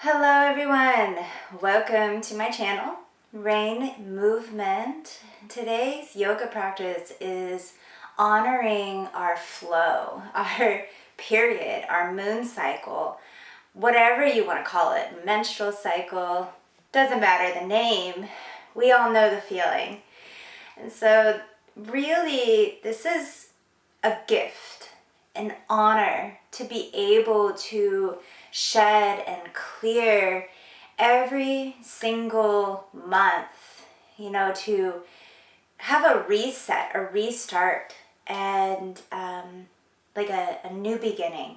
Hello everyone, welcome to my channel, Rain Movement. Today's yoga practice is honoring our flow, our period, our moon cycle, whatever you want to call it, menstrual cycle, doesn't matter the name, we all know the feeling. And so really this is a gift, an honor to be able to shed and clear every single month, to have a reset, a restart, and like a new beginning.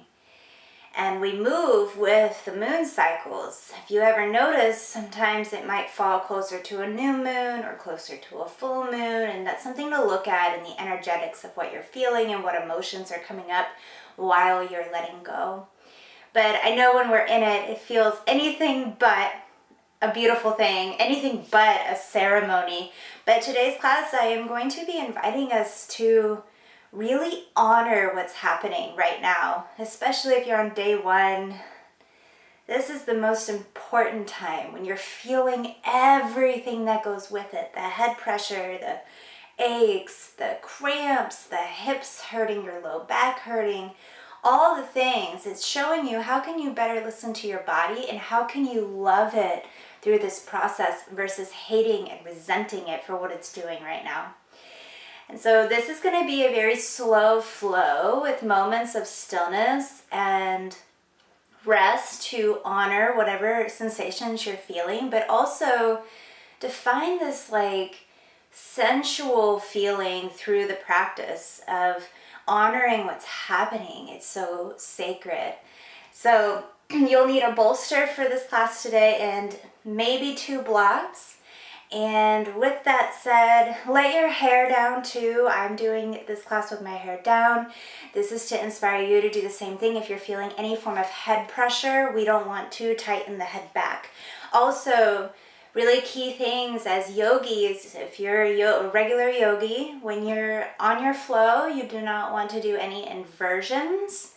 And we move with the moon cycles. If you ever notice, sometimes it might fall closer to a new moon or closer to a full moon, and that's something to look at in the energetics of what you're feeling and what emotions are coming up while you're letting go. But I know when we're in it, it feels anything but a beautiful thing, anything but a ceremony. But today's class, I am going to be inviting us to really honor what's happening right now, especially if you're on day one. This is the most important time when you're feeling everything that goes with it, the head pressure, the aches, the cramps, the hips hurting, your low back hurting, all the things. It's showing you how can you better listen to your body and how can you love it through this process versus hating and resenting it for what it's doing right now. And so this is going to be a very slow flow with moments of stillness and rest to honor whatever sensations you're feeling, but also to find this like sensual feeling through the practice of honoring what's happening. It's so sacred. So you'll need a bolster for this class today and maybe 2 blocks. And with that said, let your hair down too. I'm doing this class with my hair down. This is to inspire you to do the same thing. If you're feeling any form of head pressure, we don't want to tighten the head back. Also, really key things as yogis, if you're a regular yogi, when you're on your flow, you do not want to do any inversions.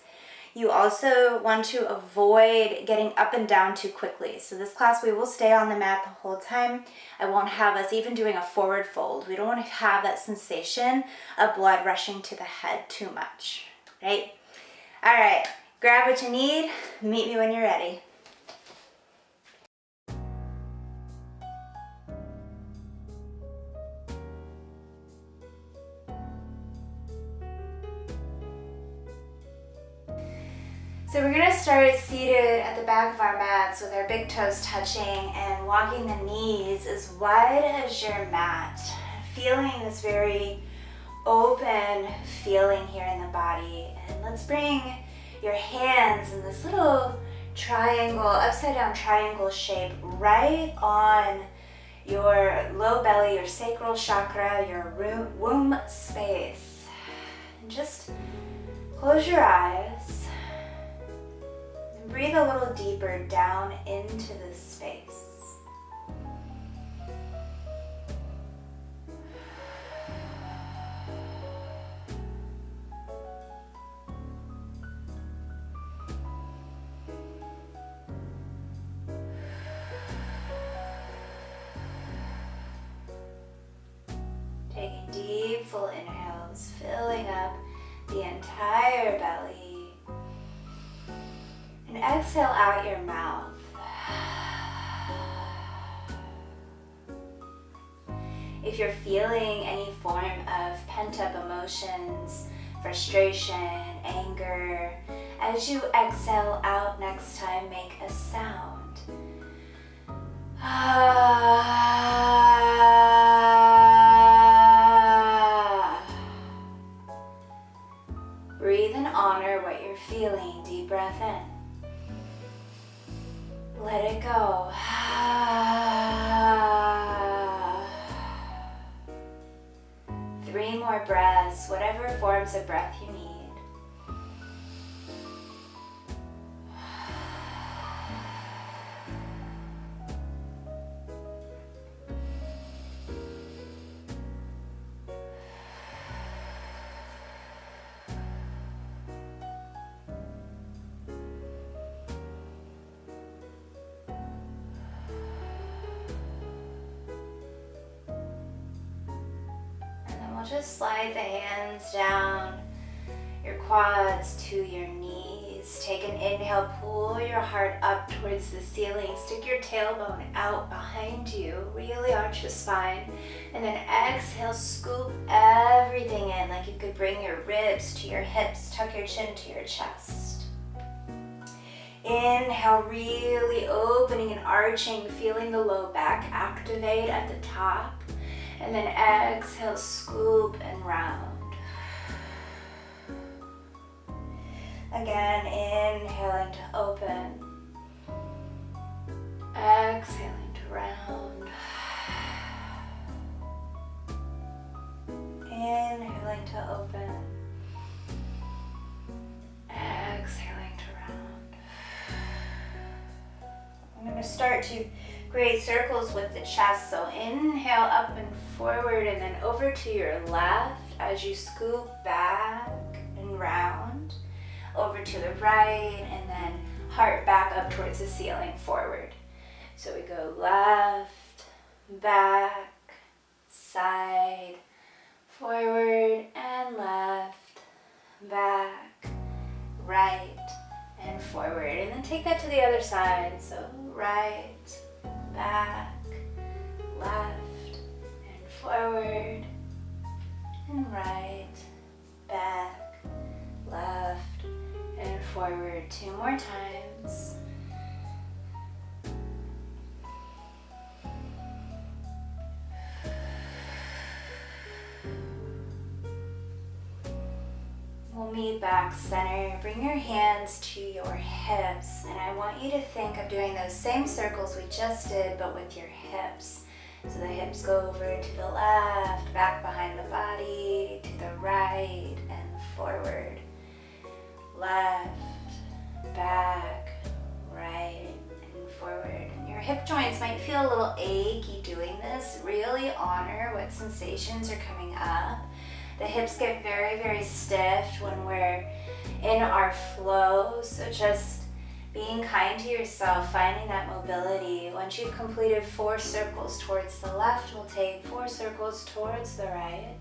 You also want to avoid getting up and down too quickly. So this class, we will stay on the mat the whole time. I won't have us even doing a forward fold. We don't want to have that sensation of blood rushing to the head too much, right? All right, grab what you need. Meet me when you're ready. So we're going to start seated at the back of our mats with our big toes touching and walking the knees as wide as your mat. Feeling this very open feeling here in the body. And let's bring your hands in this little triangle, upside down triangle shape right on your low belly, your sacral chakra, your womb space. And just close your eyes. Breathe a little deeper down into this space. Taking deep, full inhales, filling up the entire belly. And exhale out your mouth. If you're feeling any form of pent-up emotions, frustration, anger, as you exhale out next time, make a sound. Breathe and honor what you're feeling. Deep breath in. Let it go. 3 more breaths, whatever forms of breath you need. just slide the hands down your quads to your knees. Take an inhale, pull your heart up towards the ceiling. Stick your tailbone out behind you. Really arch the spine. And then exhale, scoop everything in like you could bring your ribs to your hips. Tuck your chin to your chest. Inhale, really opening and arching, feeling the low back activate at the top. And then exhale, scoop and round. Again, inhaling to open. Exhaling to round. Inhaling to open. Exhaling to round. I'm going to start to create circles with the chest. So inhale up and forward and then over to your left as you scoop back and round. Over to the right and then heart back up towards the ceiling, forward. So we go left, back, side, forward and left, back, right and forward. And then take that to the other side. So right, back, left and forward and right, back, left and forward. 2 more times. We'll meet back center. Bring your hands to your hips, and I want you to think of doing those same circles we just did, but with your hips. So the hips go over to the left, back behind the body, to the right, and forward. Left, back, right, and forward. And your hip joints might feel a little achy doing this. Really honor what sensations are coming up. The hips get very, very stiff when we're in our flow. So just being kind to yourself, finding that mobility. Once you've completed 4 circles towards the left, we'll take 4 circles towards the right.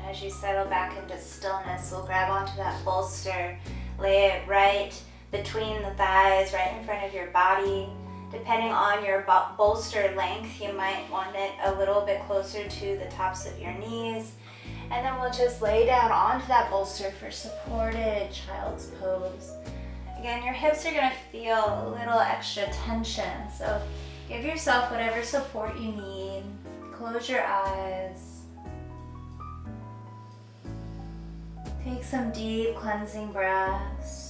As you settle back into stillness, we'll grab onto that bolster, lay it right between the thighs, right in front of your body. Depending on your bolster length, you might want it a little bit closer to the tops of your knees. And then we'll just lay down onto that bolster for supported child's pose. Again, your hips are going to feel a little extra tension, so give yourself whatever support you need. Close your eyes. Take some deep cleansing breaths.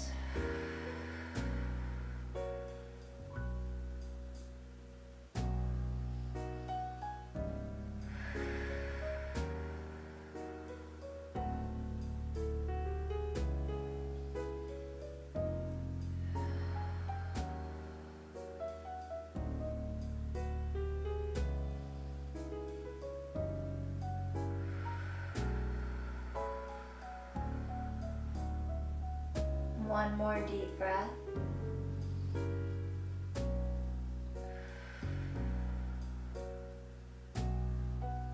One more deep breath.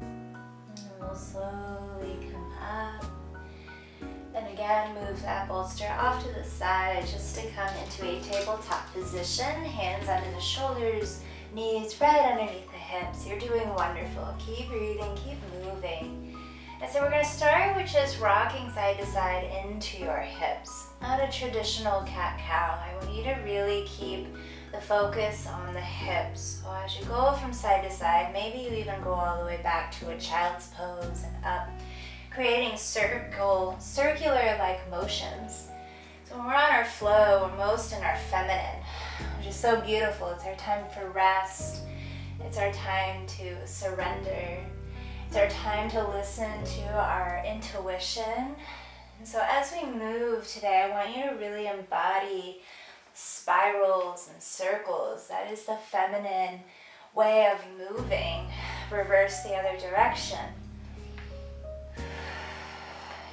And we'll slowly come up. Then again, move that bolster off to the side just to come into a tabletop position. Hands under the shoulders, knees right underneath the hips. You're doing wonderful. Keep breathing, keep moving. And so we're going to start with just rocking side to side into your hips. Not a traditional cat-cow. I want you to really keep the focus on the hips. So as you go from side to side, maybe you even go all the way back to a child's pose and up, creating circular-like motions. So when we're on our flow, we're most in our feminine, which is so beautiful. It's our time for rest. It's our time to surrender. It's our time to listen to our intuition. And so as we move today, I want you to really embody spirals and circles. That is the feminine way of moving. reverse the other direction.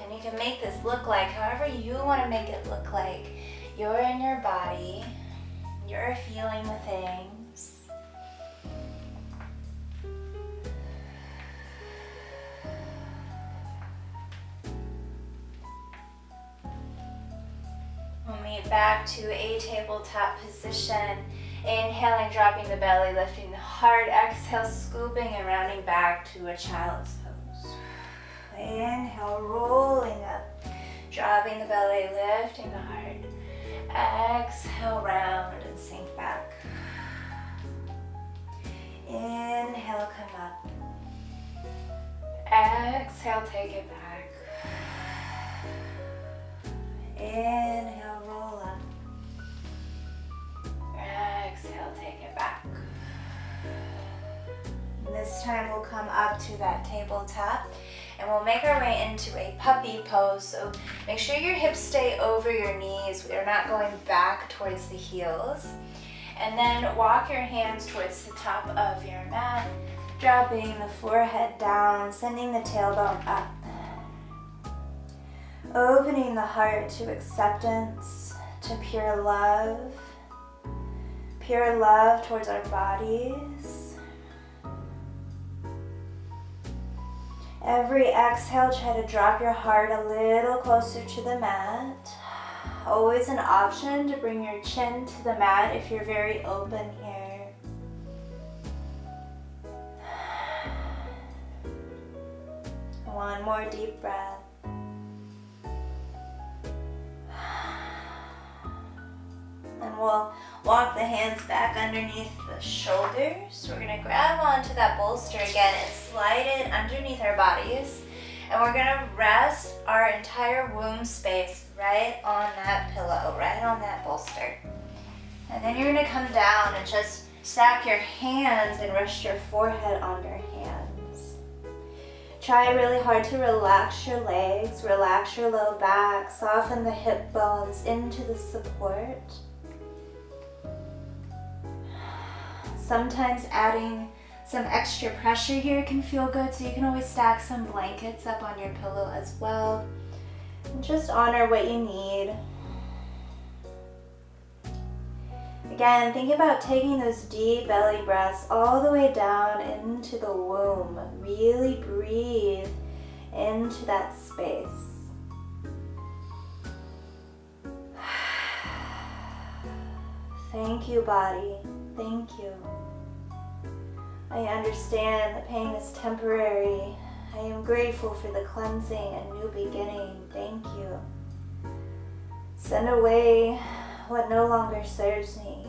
And you can make this look like however you want to make it look like. You're in your body, you're feeling the things. We'll meet back to a tabletop position. Inhaling, dropping the belly, lifting the heart. Exhale, scooping and rounding back to a child's pose. Inhale, rolling up, dropping the belly, lifting the heart. Exhale, round and sink back. Inhale, come up. Exhale, take it back. Inhale, roll up. Exhale, take it back. And this time we'll come up to that tabletop and we'll make our way into a puppy pose. So make sure your hips stay over your knees. We're not going back towards the heels. And then walk your hands towards the top of your mat, dropping the forehead down, sending the tailbone up. Opening the heart to acceptance, to pure love towards our bodies. Every exhale, try to drop your heart a little closer to the mat. Always an option to bring your chin to the mat if you're very open here. One more deep breath. And we'll walk the hands back underneath the shoulders. We're gonna grab onto that bolster again and slide it underneath our bodies. And we're gonna rest our entire womb space right on that pillow, right on that bolster. And then you're gonna come down and just stack your hands and rest your forehead on your hands. Try really hard to relax your legs, relax your low back, soften the hip bones into the support. Sometimes adding some extra pressure here can feel good, so you can always stack some blankets up on your pillow as well. And just honor what you need. Again, think about taking those deep belly breaths all the way down into the womb. Really breathe into that space. Thank you, body. Thank you. I understand the pain is temporary. I am grateful for the cleansing and new beginning. Thank you. Send away what no longer serves me.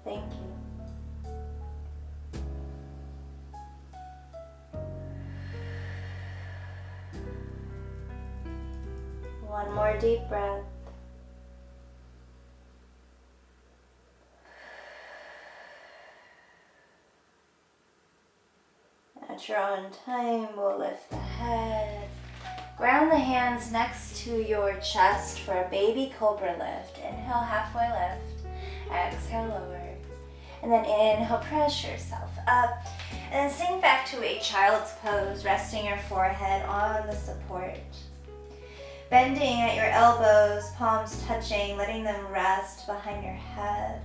Thank you. One more deep breath. At your own time, we'll lift the head. Ground the hands next to your chest for a baby cobra lift. Inhale, halfway lift. Exhale, lower. And then inhale, press yourself up. And then sink back to a child's pose, resting your forehead on the support. Bending at your elbows, palms touching, letting them rest behind your head.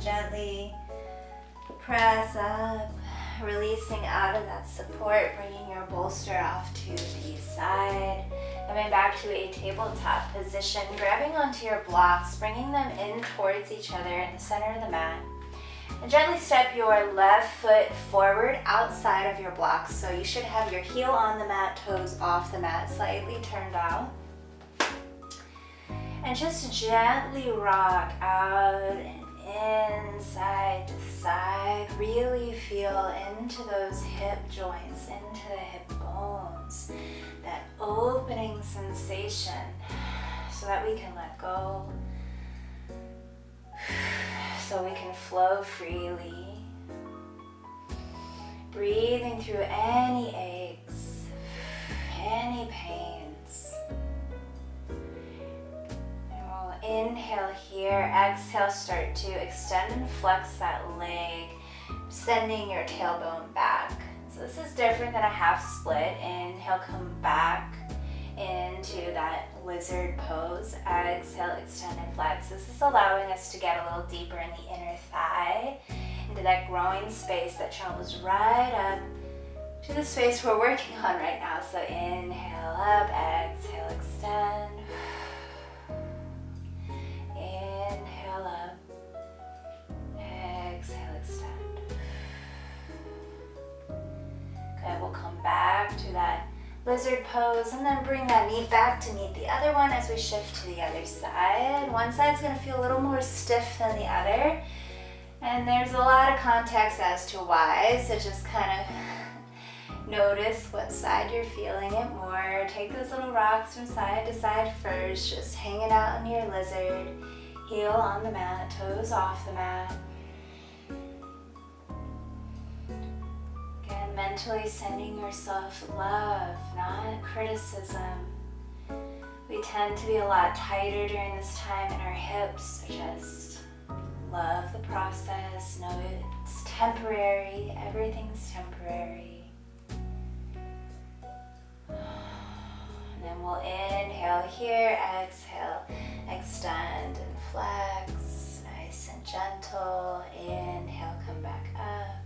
Gently press up, releasing out of that support, bringing your bolster off to the side. Coming back to a tabletop position, grabbing onto your blocks, bringing them in towards each other in the center of the mat. And gently step your left foot forward outside of your blocks. So you should have your heel on the mat, toes off the mat, slightly turned out. And just gently rock out and inside to side. Really feel into those hip joints, into the hip bones, that opening sensation, so that we can let go, so we can flow freely. Breathing through any aches, any pains. And we'll inhale here, exhale, start to extend and flex that leg, sending your tailbone back. So this is different than a half split. Inhale, come back into that lizard pose. Exhale, extend and flex. This is allowing us to get a little deeper in the inner thigh, into that growing space that travels right up to the space we're working on right now. So inhale up, exhale, extend. Inhale up, exhale, extend. Good, we'll come back to that lizard pose and then bring that knee back to meet the other one as we shift to the other side. One side's gonna feel a little more stiff than the other, and there's a lot of context as to why, so just kind of notice what side you're feeling it more. Take those little rocks from side to side first, just hanging out on your lizard, heel on the mat, toes off the mat. Again, mentally sending yourself love, not criticism. We tend to be a lot tighter during this time in our hips, so just love the process. Know it's temporary, everything's temporary. And then we'll inhale here, exhale, extend and flex, nice and gentle. Inhale, come back up.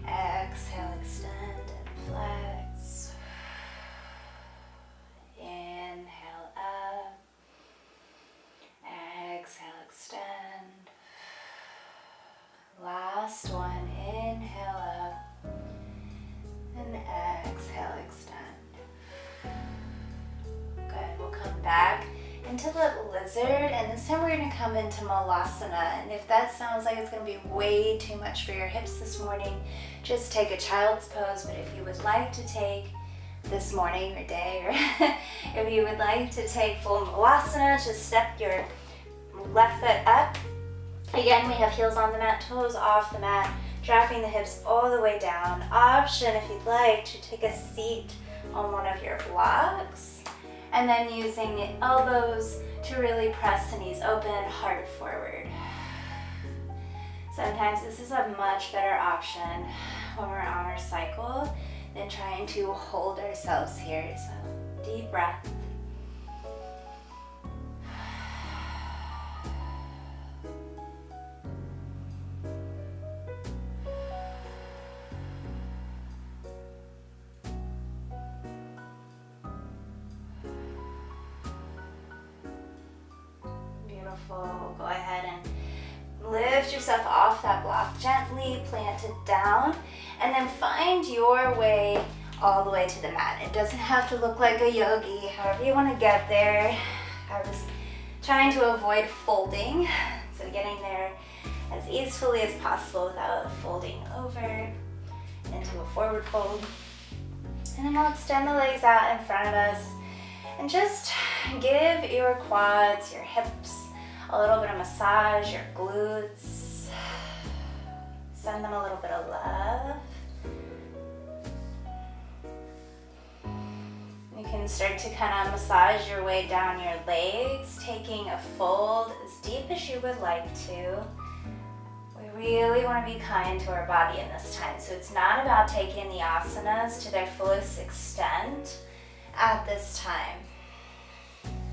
Exhale, extend and flex. Inhale up. Exhale, extend. Last one, inhale up. And exhale, extend. Good, we'll come back into the lizard, and this time we're going to come into malasana. And if that sounds like it's going to be way too much for your hips this morning, just take a child's pose. But if you would like to take this morning or day, or if you would like to take full malasana, just step your left foot up. Again, we have heels on the mat, toes off the mat, dropping the hips all the way down. Option, if you'd like, to take a seat on one of your blocks, and then using the elbows to really press the knees open, heart forward. Sometimes this is a much better option when we're on our cycle than trying to hold ourselves here. So deep breath. Beautiful. Go ahead and lift yourself off that block, gently plant it down, and then find your way all the way to the mat. It doesn't have to look like a yogi, however you want to get there. I was trying to avoid folding, so getting there as easily as possible without folding over into a forward fold. And then we'll extend the legs out in front of us and just give your quads, your hips, a little bit of massage, your glutes. Send them a little bit of love. You can start to kind of massage your way down your legs, taking a fold as deep as you would like to. We really want to be kind to our body in this time. So it's not about taking the asanas to their fullest extent at this time.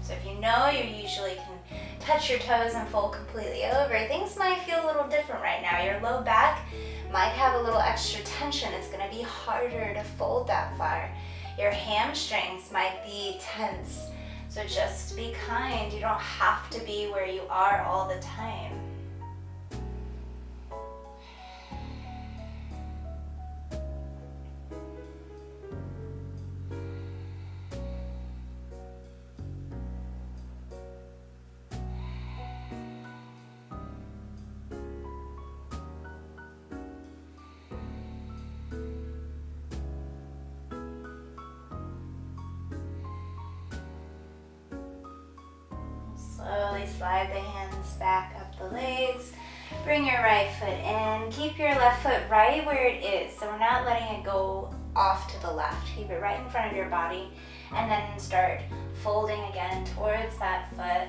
So if you know you usually can touch your toes and fold completely over, things might feel a little different right now. Your low back might have a little extra tension. It's going to be harder to fold that far. Your hamstrings might be tense. So just be kind. You don't have to be where you are all the time. slide the hands back up the legs. Bring your right foot in. Keep your left foot right where it is. So we're not letting it go off to the left. Keep it right in front of your body. And then start folding again towards that foot.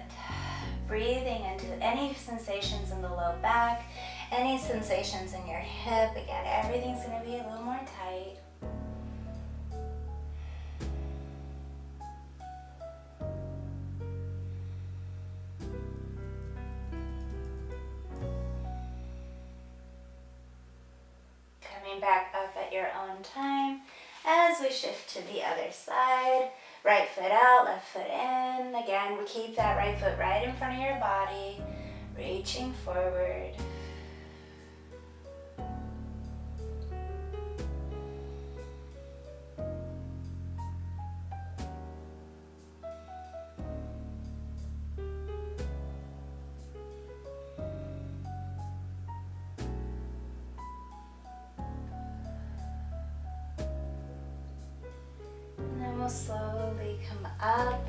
Breathing into any sensations in the low back, any sensations in your hip. Again, everything's going to be a little more tight. Coming back up at your own time as we shift to the other side. Right foot out, left foot in. Again, we keep that right foot right in front of your body, reaching forward. We'll slowly come up.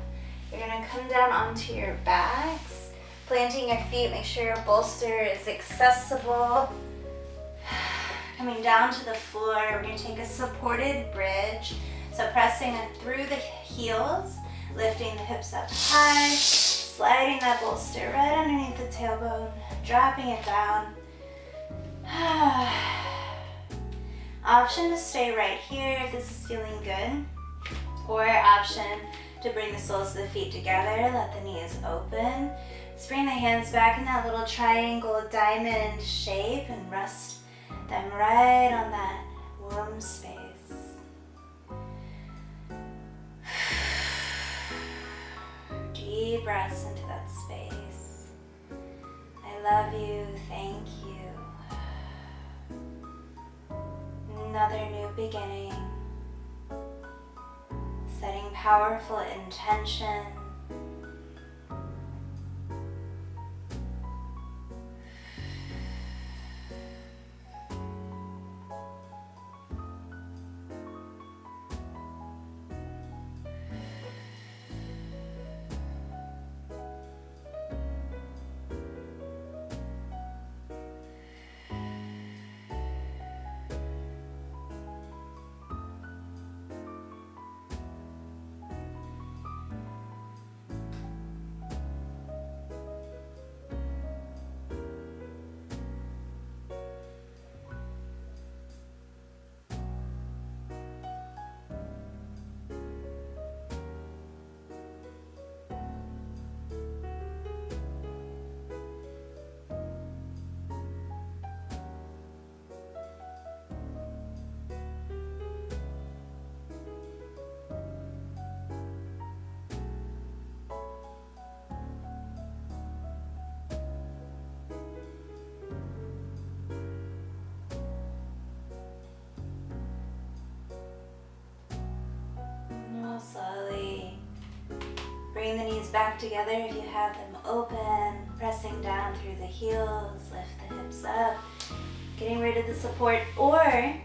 You're gonna come down onto your backs, planting your feet. Make sure your bolster is accessible. Coming down to the floor, we're gonna take a supported bridge. So pressing it through the heels, lifting the hips up high, sliding that bolster right underneath the tailbone, dropping it down. Option to stay right here if this is feeling good. Or option to bring the soles of the feet together, let the knees open. Let's bring the hands back in that little triangle diamond shape and rest them right on that womb space. Deep breaths into that space. I love you, thank you. Another new beginning. Setting powerful intention. Slowly bring the knees back together if you have them open, pressing down through the heels, lift the hips up, getting rid of the support, or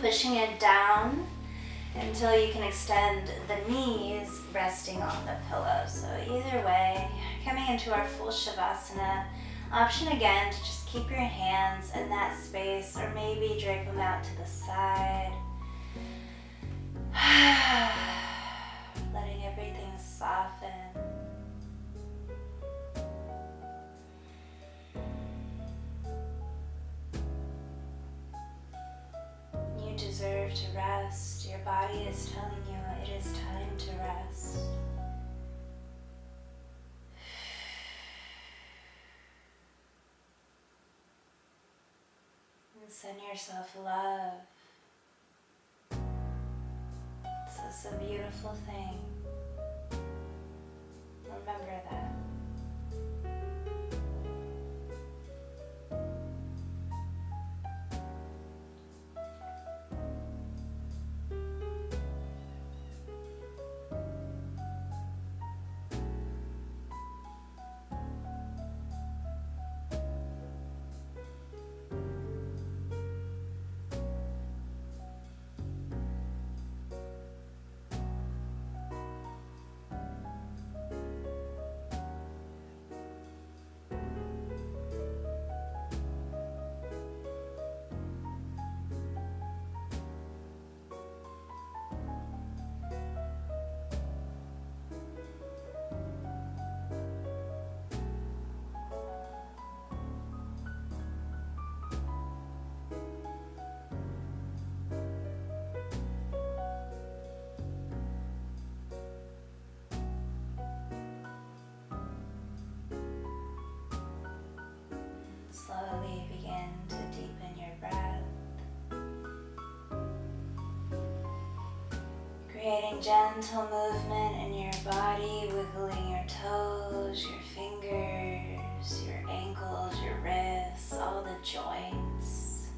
pushing it down until you can extend the knees resting on the pillow. So either way, coming into our full Shavasana. Option again to just keep your hands in that space or maybe drape them out to the side. Letting everything soften. You deserve to rest. Your body is telling you it is time to rest. And send yourself love. It's a beautiful thing. Remember that. Any gentle movement in your body, wiggling your toes, your fingers, your ankles, your wrists, all the joints.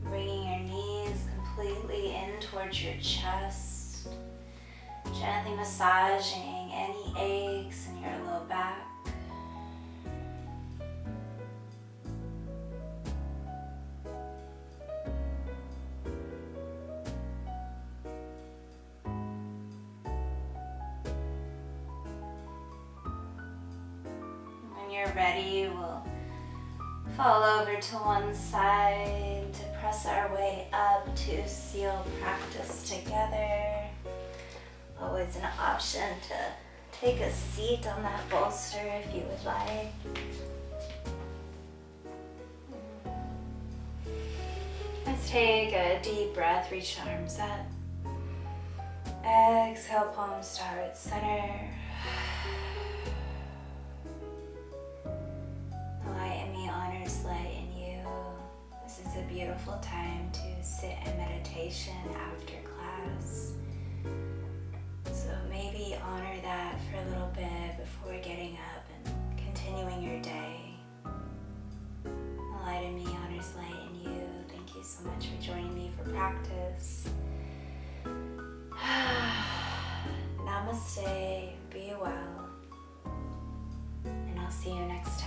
Bringing your knees completely in towards your chest, gently massaging any aches in your low back. When you're ready, we'll fall over to one side to press our way up to seal practice together. Always an option to take a seat on that bolster if you would like. Let's take a deep breath, reach the arms up. Exhale, palms to heart center. The light in me honors light in you. This is a beautiful time to sit in meditation after class. So maybe honor that for a little bit before getting up and continuing your day. The light in me honors light in you. Thank you so much for joining me for practice. Namaste, be well, and I'll see you next time.